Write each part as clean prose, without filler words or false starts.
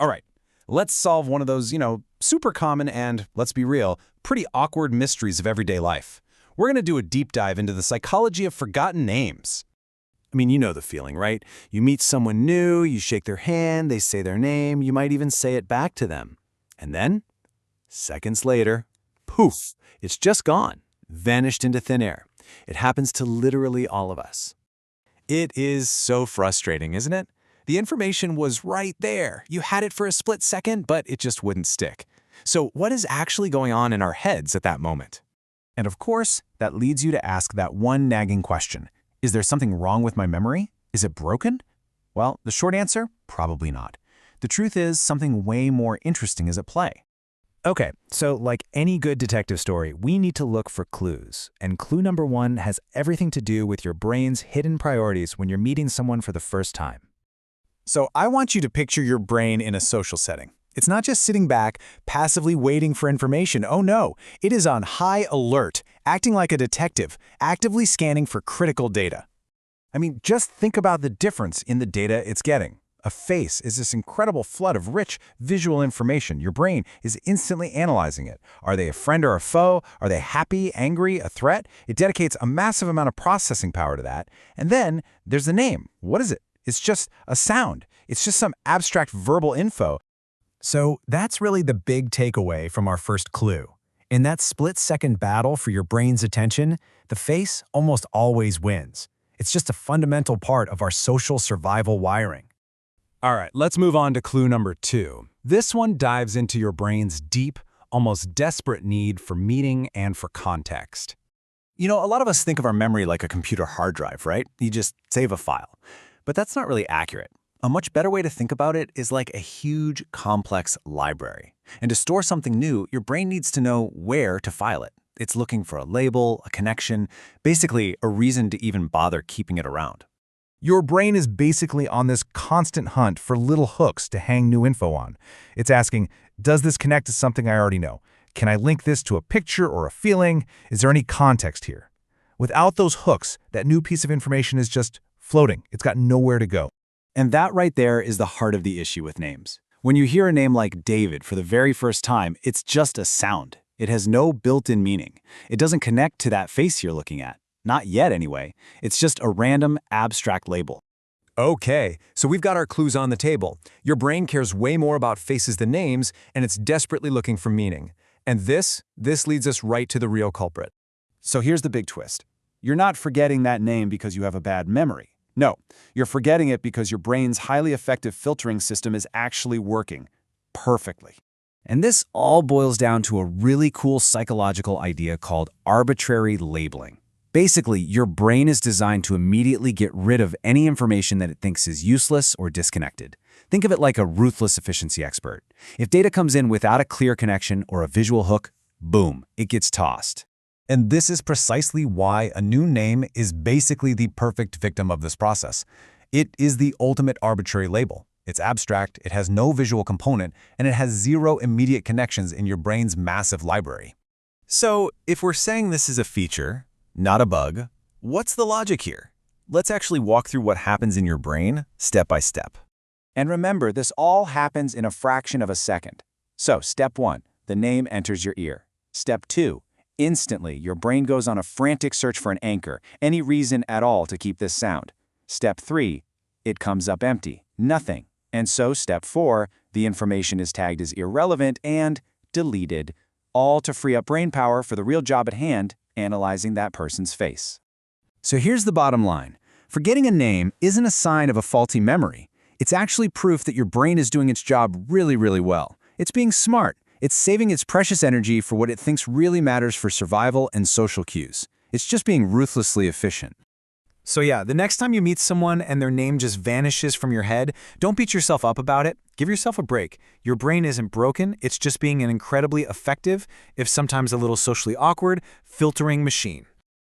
All right, let's solve one of those, super common and, let's be real, pretty awkward mysteries of everyday life. We're going to do a deep dive into the psychology of forgotten names. I mean, you know the feeling, right? You meet someone new, you shake their hand, they say their name, you might even say it back to them. And then, seconds later, poof, it's just gone, vanished into thin air. It happens to literally all of us. It is so frustrating, isn't it? The information was right there. You had it for a split second, but it just wouldn't stick. So what is actually going on in our heads at that moment? And of course, that leads you to ask that one nagging question. Is there something wrong with my memory? Is it broken? Well, the short answer, probably not. The truth is, something way more interesting is at play. Okay, so like any good detective story, we need to look for clues. And clue number one has everything to do with your brain's hidden priorities when you're meeting someone for the first time. So I want you to picture your brain in a social setting. It's not just sitting back, passively waiting for information. Oh no, it is on high alert, acting like a detective, actively scanning for critical data. I mean, just think about the difference in the data it's getting. A face is this incredible flood of rich visual information. Your brain is instantly analyzing it. Are they a friend or a foe? Are they happy, angry, a threat? It dedicates a massive amount of processing power to that. And then there's the name. What is it? It's just a sound. It's just some abstract verbal info. So that's really the big takeaway from our first clue. In that split-second battle for your brain's attention, the face almost always wins. It's just a fundamental part of our social survival wiring. All right, let's move on to clue number two. This one dives into your brain's deep, almost desperate need for meaning and for context. A lot of us think of our memory like a computer hard drive, right? You just save a file. But that's not really accurate. A much better way to think about it is like a huge, complex library. And to store something new, your brain needs to know where to file it. It's looking for a label, a connection, basically a reason to even bother keeping it around. Your brain is basically on this constant hunt for little hooks to hang new info on. It's asking, does this connect to something I already know? Can I link this to a picture or a feeling? Is there any context here? Without those hooks, that new piece of information is just floating. It's got nowhere to go. And that right there is the heart of the issue with names. When you hear a name like David for the very first time, it's just a sound. It has no built-in meaning. It doesn't connect to that face you're looking at. Not yet, anyway. It's just a random, abstract label. Okay, so we've got our clues on the table. Your brain cares way more about faces than names, and it's desperately looking for meaning. And this leads us right to the real culprit. So here's the big twist. You're not forgetting that name because you have a bad memory. No, you're forgetting it because your brain's highly effective filtering system is actually working perfectly. And this all boils down to a really cool psychological idea called arbitrary labeling. Basically, your brain is designed to immediately get rid of any information that it thinks is useless or disconnected. Think of it like a ruthless efficiency expert. If data comes in without a clear connection or a visual hook, boom, it gets tossed. And this is precisely why a new name is basically the perfect victim of this process. It is the ultimate arbitrary label. It's abstract, it has no visual component, and it has zero immediate connections in your brain's massive library. So, if we're saying this is a feature, not a bug, what's the logic here? Let's actually walk through what happens in your brain step by step. And remember, this all happens in a fraction of a second. So, step 1, the name enters your ear. Step 2, instantly your brain goes on a frantic search for an anchor, any reason at all to keep this sound. Step 3, it comes up empty, nothing. And so, step 4, the information is tagged as irrelevant and deleted, all to free up brain power for the real job at hand, analyzing that person's face. So here's the bottom line. Forgetting a name isn't a sign of a faulty memory. It's actually proof that your brain is doing its job really, really well. It's being smart. It's saving its precious energy for what it thinks really matters for survival and social cues. It's just being ruthlessly efficient. So yeah, the next time you meet someone and their name just vanishes from your head, don't beat yourself up about it. Give yourself a break. Your brain isn't broken. It's just being an incredibly effective, if sometimes a little socially awkward, filtering machine.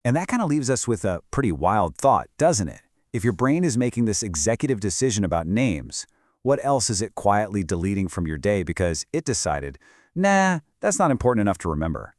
And that kind of leaves us with a pretty wild thought, doesn't it? If your brain is making this executive decision about names, what else is it quietly deleting from your day because it decided, nah, that's not important enough to remember?